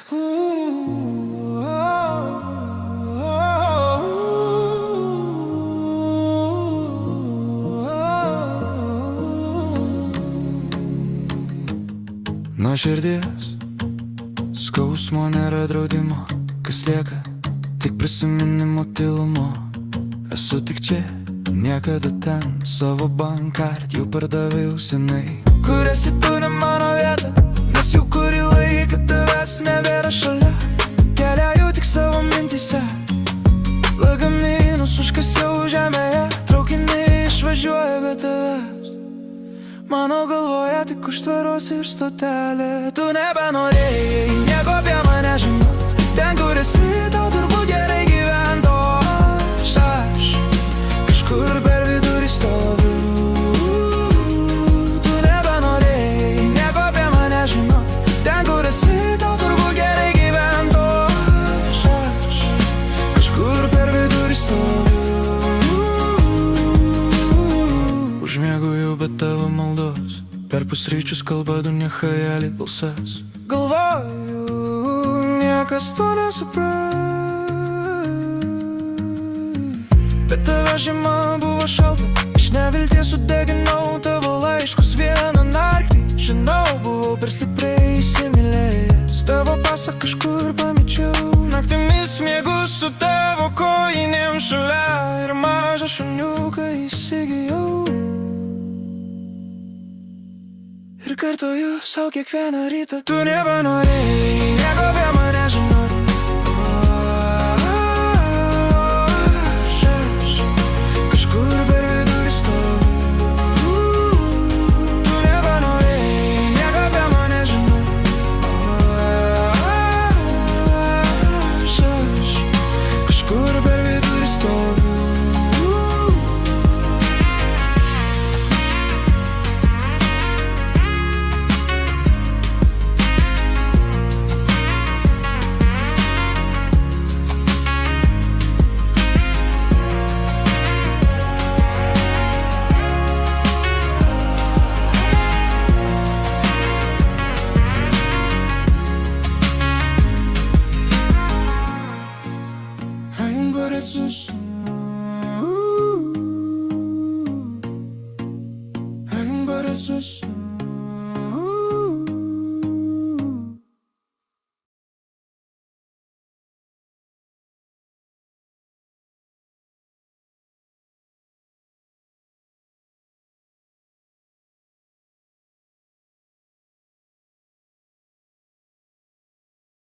Nuo širdies skausmo nėra draudimo, kas lieka tik prisiminimų tylumo. Esu tik čia, niekada ten, savo bankart jau pardavėjau senai. Kur esi tu, ne mano vieta, nes jau kurį laiką tavęs nebėra šalia. Keliauju tik savo mintyse, lagaminus užkasiau žemėje. Traukiniai išvažiuoja be tavęs, mano galvoje tik užtvaros ir stotelė. Tu nebenorėjai nieko apie mane žinot, ten kur esi tau turbūt gerai gyvent, o aš kažkur per vidurį stoviu. Tu nebenorėjai nieko apie mane žinot, ten kur esi tau turbūt gerai gyvent, o aš kažkur per vidurį stoviu. Užmiegu jau be tavo maldos, per pusryčius kalba dunia chajali balsas. Galvoju, niekas to nesupras, bet tave žiema buvo šalta, iš nevilties sudeginau tavo laiškus vieną naktį. Žinau, buvau per stipriai įsimylėjęs, tavo pasą kažkur pamečiau. Naktimis miegu su tavo kojinėm šalia ir mažą šuniuką įsigijau. Ir kartoju sau kiekvieną rytą, tu nebenorėjai